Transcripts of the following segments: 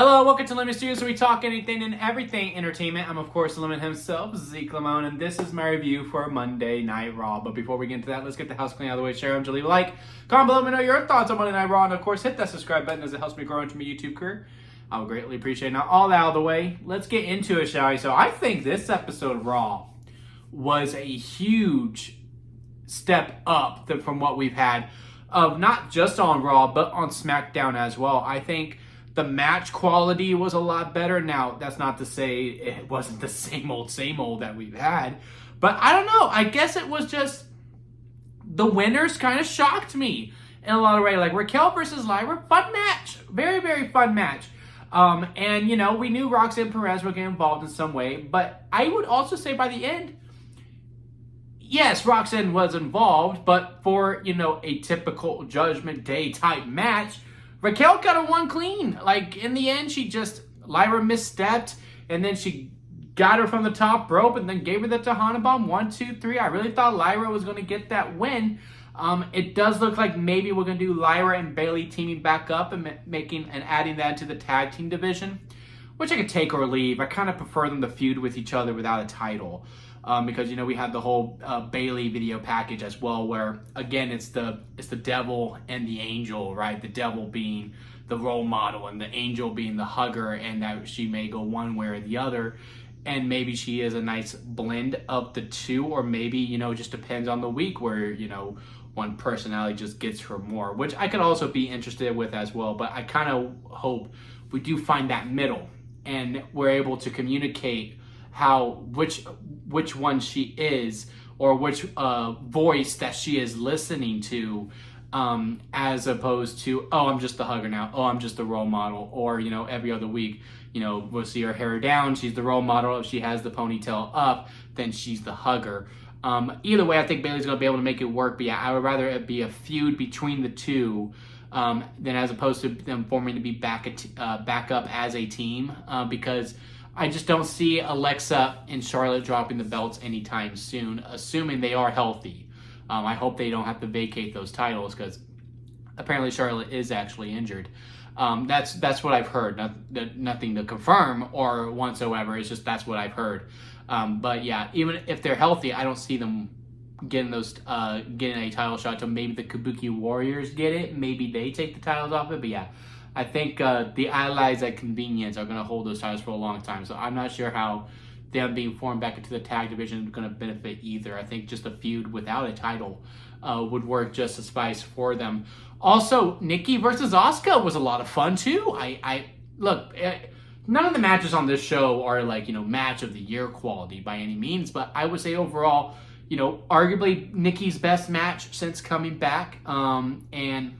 Hello, welcome to Lemon Studios, where we talk anything and everything entertainment. I'm, of course, Lemon himself, Zeke Lemon, and this is my review for Monday Night Raw. But before we get into that, let's get the house clean out of the way. Share them, leave a like, comment below, let me know your thoughts on Monday Night Raw, and of course, hit that subscribe button as it helps me grow into my YouTube career. I would greatly appreciate it. Now, all that out of the way, let's get into it, shall we? So I think this episode of Raw was a huge step up from what we've had of not just on Raw, but on SmackDown as well. I think the match quality was a lot better. Now, that's not to say it wasn't the same old that we've had. But I don't know. I guess it was just the winners kind of shocked me in a lot of ways. Like Raquel versus Lyra, fun match. Very, very fun match. And, you know, we knew Roxanne Perez would get involved in some way. But I would also say by the end, yes, Roxanne was involved. But for, you know, a typical Judgment Day type match, Raquel got her one clean. Like, in the end, Lyra misstepped, and then she got her from the top rope and then gave her the Tejana Bomb. 1, 2, 3. I really thought Lyra was going to get that win. It does look like maybe we're going to do Lyra and Bayley teaming back up and adding that to the tag team division, which I could take or leave. I kind of prefer them to feud with each other without a title. Because, you know, we had the whole Bayley video package as well, where again it's the devil and the angel, right? The devil being the role model and the angel being the hugger, and that she may go one way or the other, and maybe she is a nice blend of the two, or maybe, you know, it just depends on the week where, you know, one personality just gets her more, which I could also be interested with as well. But I kind of hope we do find that middle and we're able to communicate which one she is, or which voice that she is listening to, as opposed to, oh, I'm just the hugger now, oh, I'm just the role model, or, you know, every other week, you know, we'll see her hair down, she's the role model. If she has the ponytail up, then she's the hugger. Either way, I think Bayley's going to be able to make it work, but yeah, I would rather it be a feud between the two than as opposed to them forming to be back up as a team, because I just don't see Alexa and Charlotte dropping the belts anytime soon, assuming they are healthy. I hope they don't have to vacate those titles, because apparently Charlotte is actually injured. That's what I've heard. Nothing to confirm or whatsoever. It's just that's what I've heard. But yeah, even if they're healthy, I don't see them getting a title shot until maybe the Kabuki Warriors get it. Maybe they take the titles off it. But yeah, I think the allies at convenience are going to hold those titles for a long time. So I'm not sure how them being formed back into the tag division is going to benefit either. I think just a feud without a title would work just as suffice for them. Also, Nikki versus Asuka was a lot of fun too. Look, none of the matches on this show are like, you know, match of the year quality by any means, but I would say overall, you know, arguably Nikki's best match since coming back. And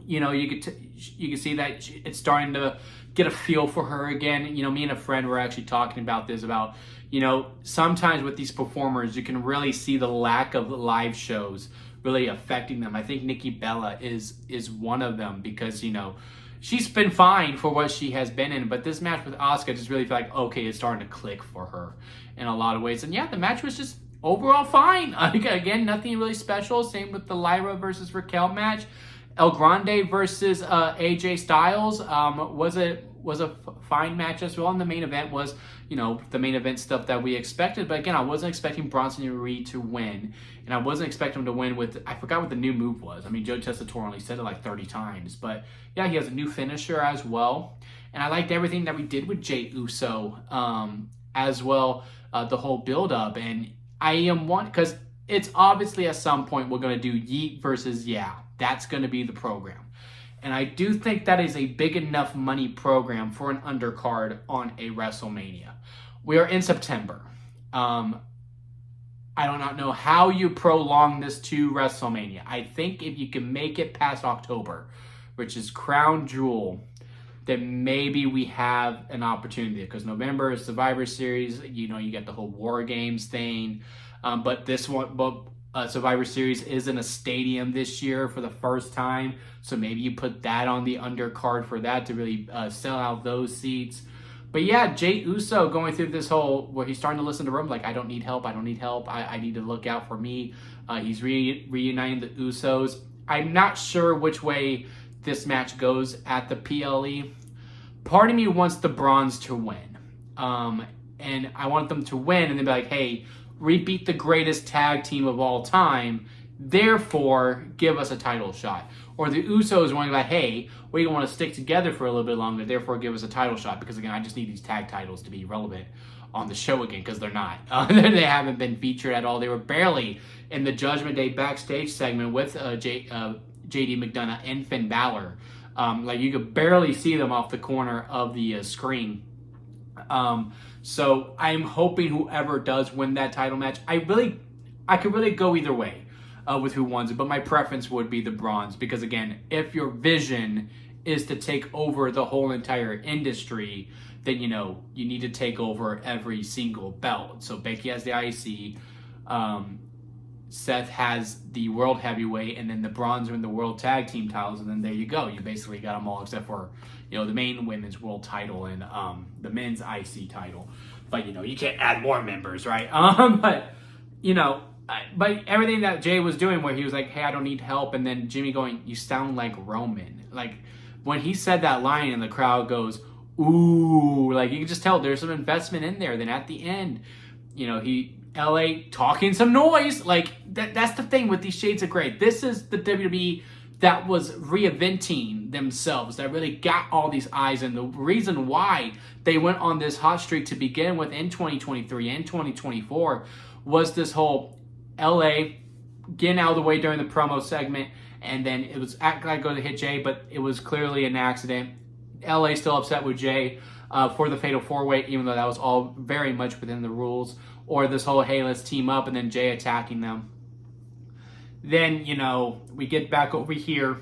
you know, you can see that it's starting to get a feel for her again. You know, me and a friend were actually talking about this, about, you know, sometimes with these performers, you can really see the lack of live shows really affecting them. I think Nikki Bella is one of them, because, you know, she's been fine for what she has been in, but this match with Asuka just really feel like, okay, it's starting to click for her in a lot of ways. And yeah, the match was just overall fine. Again, nothing really special. Same with the Lyra versus Raquel match. El Grande versus AJ Styles was a fine match as well. And the main event was, you know, the main event stuff that we expected. But again, I wasn't expecting Bronson Reed to win. And I wasn't expecting him to win with, I forgot what the new move was. I mean, Joe Tessitore only said it like 30 times. But yeah, he has a new finisher as well. And I liked everything that we did with Jey Uso as well, the whole build-up. And I am one, because it's obviously at some point we're going to do Yeet versus Yeah. That's going to be the program. And I do think that is a big enough money program for an undercard on a WrestleMania. We are in September. I do not know how you prolong this to WrestleMania. I think if you can make it past October, which is Crown Jewel, then maybe we have an opportunity. Because November is Survivor Series. You know, you get the whole War Games thing. But Survivor Series is in a stadium this year for the first time, so maybe you put that on the undercard for that to really sell out those seats. But yeah, Jey Uso going through this whole, where he's starting to listen to Rome, like, I don't need help, I need to look out for me. He's reuniting the Usos. I'm not sure which way this match goes at the PLE, part of me wants the Bronze to win. And I want them to win and then be like, hey, we beat the greatest tag team of all time, therefore give us a title shot. Or the Usos wanting to be like, hey, we want to stick together for a little bit longer, therefore give us a title shot. Because again, I just need these tag titles to be relevant on the show again, because they're not. They haven't been featured at all. They were barely in the Judgment Day backstage segment with JD McDonough and Finn Balor. Like you could barely see them off the corner of the screen. So I'm hoping whoever does win that title match, I could really go either way with who wins it, but my preference would be the Bronze, because again, if your vision is to take over the whole entire industry, then you need to take over every single belt. So Becky has the IC, Seth has the World Heavyweight, and then the Bronze are in the World Tag Team titles, and then there you go. You basically got them all except for, the main women's world title and the men's IC title. But, you can't add more members, right? But everything that Jay was doing where he was like, hey, I don't need help, and then Jimmy going, you sound like Roman. Like, when he said that line and the crowd goes, ooh, like, you can just tell there's some investment in there. Then at the end, LA talking some noise. Like, that's the thing with these shades of gray. This is the WWE that was reinventing themselves, that really got all these eyes. And the reason why they went on this hot streak to begin with in 2023 and 2024 was this whole LA getting out of the way during the promo segment. And then it was acting like going to hit Jay, but it was clearly an accident. LA still upset with Jay for the Fatal 4-Way, even though that was all very much within the rules. Or this whole, hey, let's team up, and then Jay attacking them. Then, we get back over here.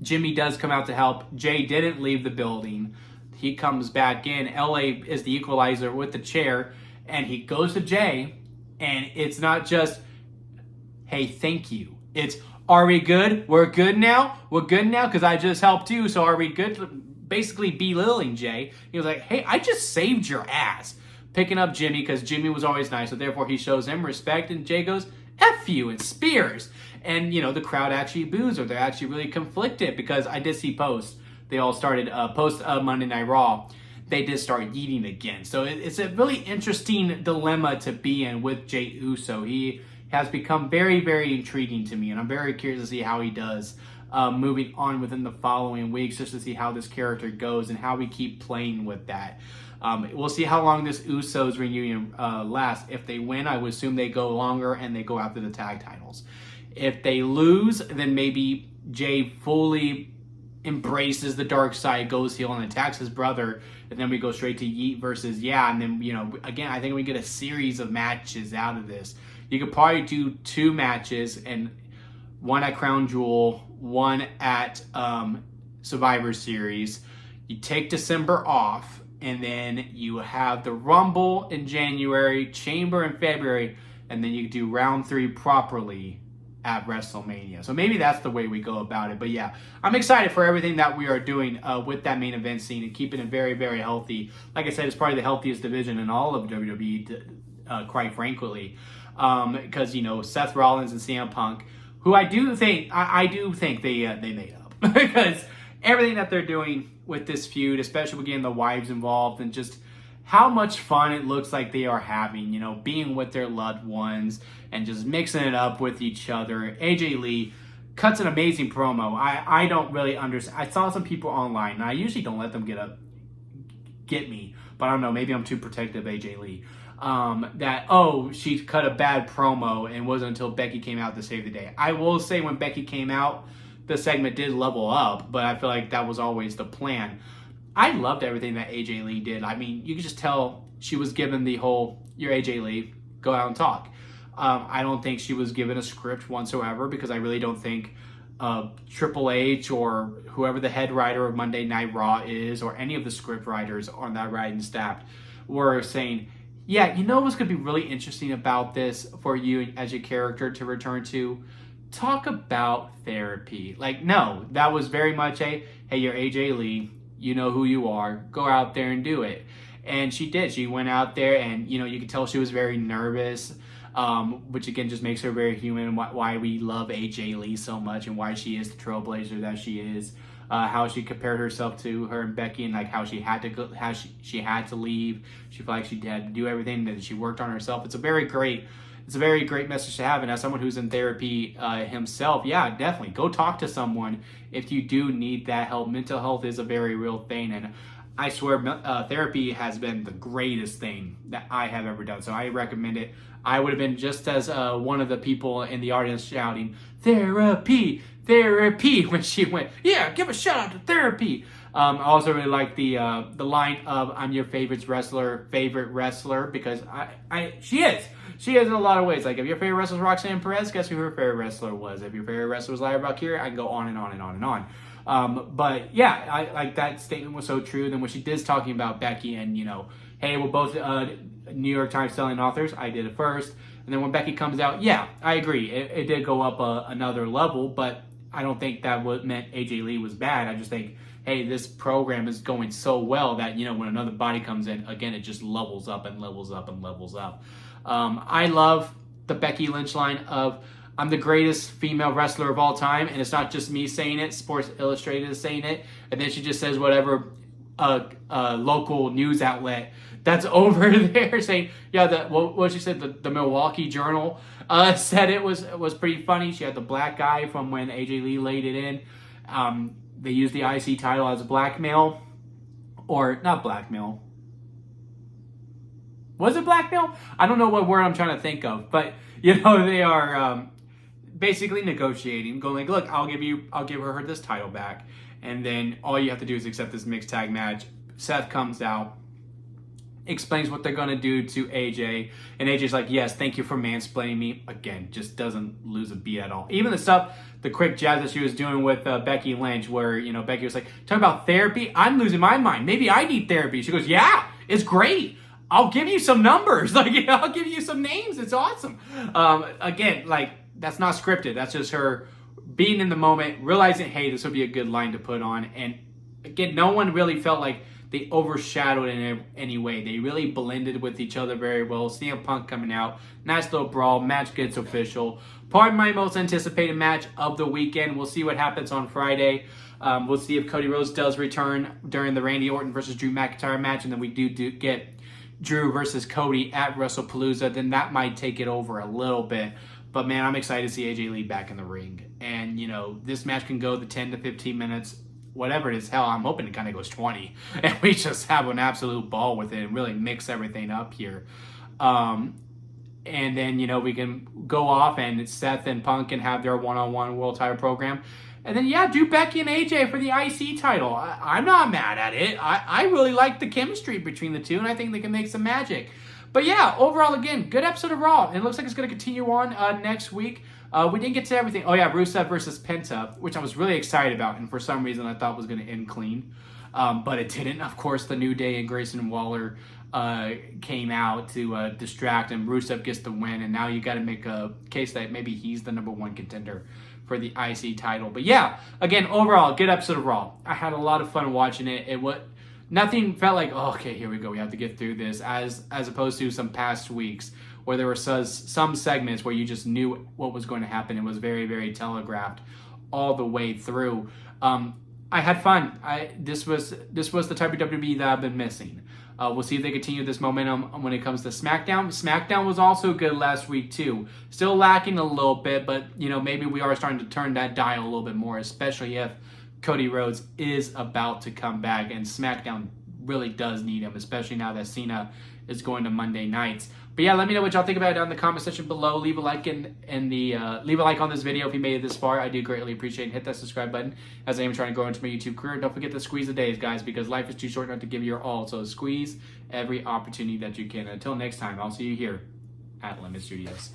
Jimmy does come out to help. Jay didn't leave the building. He comes back in. LA is the equalizer with the chair. And he goes to Jay. And it's not just, hey, thank you. It's, are we good? We're good now? We're good now because I just helped you. So are we good? Basically belittling Jay. He was like, hey, I just saved your ass. Picking up Jimmy because Jimmy was always nice. So therefore he shows him respect. And Jay goes, F you, and spears. And, the crowd actually boos, or they're actually really conflicted, because I did see posts. They all started post Monday Night Raw. They did start eating again. So it's a really interesting dilemma to be in with Jey Uso. He has become very, very intriguing to me, and I'm very curious to see how he does moving on within the following weeks, just to see how this character goes and how we keep playing with that. We'll see how long this Usos reunion lasts. If they win, I would assume they go longer and they go after the tag titles. If they lose, then maybe Jay fully embraces the dark side, goes heel, and attacks his brother, and then we go straight to Yeet versus and then, again, I think we get a series of matches out of this. You could probably do 2 matches, and one at Crown Jewel, one at Survivor Series. You take December off, and then you have the Rumble in January, Chamber in February, and then you do round 3 properly at WrestleMania. So maybe that's the way we go about it. But yeah, I'm excited for everything that we are doing with that main event scene and keeping it very, very healthy. Like I said, it's probably the healthiest division in all of WWE, quite frankly. Because, Seth Rollins and CM Punk, who I do think they made up. Because everything that they're doing with this feud, especially with getting the wives involved, and just how much fun it looks like they are having, being with their loved ones and just mixing it up with each other. AJ Lee cuts an amazing promo. I don't really understand. I saw some people online, and I usually don't let them get me, but I don't know, maybe I'm too protective of AJ Lee. She cut a bad promo, and it wasn't until Becky came out to save the day. I will say when Becky came out, the segment did level up, but I feel like that was always the plan. I loved everything that AJ Lee did. I mean, you could just tell she was given the whole, you're AJ Lee, go out and talk. I don't think she was given a script whatsoever, because I really don't think Triple H or whoever the head writer of Monday Night Raw is, or any of the script writers on that writing staff, were saying, yeah, what's going to be really interesting about this for you as your character to return to? Talk about therapy. Like, no, that was very much hey, you're AJ Lee. You know who you are. Go out there and do it. And she did. She went out there, and, you could tell she was very nervous, which, again, just makes her very human, and why we love AJ Lee so much, and why she is the trailblazer that she is. how she compared herself to her and Becky, and like how she had to go, how she had to leave. She felt like she had to do everything, that she worked on herself. It's a very great message to have. And as someone who's in therapy himself, yeah, definitely go talk to someone if you do need that help. Mental health is a very real thing, and I swear therapy has been the greatest thing that I have ever done. So I recommend it. I would have been just as one of the people in the audience shouting, "Therapy, therapy," when she went, "Yeah, give a shout out to therapy." I also really like the line of "I'm your favorite wrestler," because she is in a lot of ways. Like if your favorite wrestler was Roxanne Perez, guess who her favorite wrestler was? If your favorite wrestler was Lyra Valkyria, I can go on and on and on and on. But yeah, I like that statement was so true. Then when she did talking about Becky and, hey, we're both New York Times selling authors. I did it first. And then when Becky comes out, yeah, I agree. It did go up another level, but I don't think that meant AJ Lee was bad. I just think, hey, this program is going so well that, when another body comes in, again, it just levels up and levels up and levels up. I love the Becky Lynch line of, "I'm the greatest female wrestler of all time," and it's not just me saying it. Sports Illustrated is saying it, and then she just says whatever local news outlet that's over there saying, yeah, what she said, the Milwaukee Journal said it was pretty funny. She had the black guy from when AJ Lee laid it in. They used the IC title as blackmail, or not blackmail. Was it blackmail? I don't know what word I'm trying to think of, but they are basically negotiating, going like, "Look, I'll give her this title back, and then all you have to do is accept this mixed tag match." Seth comes out, explains what they're gonna do to AJ, and AJ's like, "Yes, thank you for mansplaining me." Again, just doesn't lose a beat at all. Even the quick jabs that she was doing with Becky Lynch, where Becky was like, "Talking about therapy, I'm losing my mind. Maybe I need therapy." She goes, "Yeah, it's great. I'll give you some numbers. I'll give you some names. It's awesome." Again, that's not scripted. That's just her being in the moment, realizing, hey, this would be a good line to put on. And again, no one really felt like they overshadowed in any way. They really blended with each other very well. CM Punk coming out, nice little brawl, match gets official. Probably my most anticipated match of the weekend. We'll see what happens on Friday. We'll see if Cody Rhodes does return during the Randy Orton versus Drew McIntyre match, and then we do get Drew versus Cody at WrestlePalooza. Then that might take it over a little bit. But man, I'm excited to see AJ Lee back in the ring. And, this match can go the 10 to 15 minutes, whatever it is. Hell, I'm hoping it kind of goes 20. And we just have an absolute ball with it and really mix everything up here. And then, we can go off and Seth and Punk can have their one-on-one world title program. And then, yeah, do Becky and AJ for the IC title. I'm not mad at it. I really like the chemistry between the two, and I think they can make some magic. But yeah, overall, again, good episode of Raw. And it looks like it's going to continue on next week. We didn't get to everything. Oh yeah, Rusev versus Penta, which I was really excited about, and for some reason I thought was going to end clean. But it didn't. Of course, the New Day and Grayson Waller came out to distract, and Rusev gets the win. And now you got to make a case that maybe he's the number one contender for the IC title. But yeah, again, overall, good episode of Raw. I had a lot of fun watching it. Nothing felt like, oh, okay, here we go, we have to get through this, as opposed to some past weeks where there were some segments where you just knew what was going to happen. It was very, very telegraphed all the way through. I had fun. This was the type of WWE that I've been missing. We'll see if they continue this momentum when it comes to SmackDown. SmackDown was also good last week too. Still lacking a little bit, but maybe we are starting to turn that dial a little bit more, especially if Cody Rhodes is about to come back, and SmackDown really does need him, especially now that Cena is going to Monday nights. But yeah, let me know what y'all think about it down in the comment section below. Leave a like leave a like on this video if you made it this far. I do greatly appreciate it. Hit that subscribe button as I am trying to grow into my YouTube career. Don't forget to squeeze the days, guys, because life is too short not to give your all. So squeeze every opportunity that you can. Until next time, I'll see you here at Limit Studios.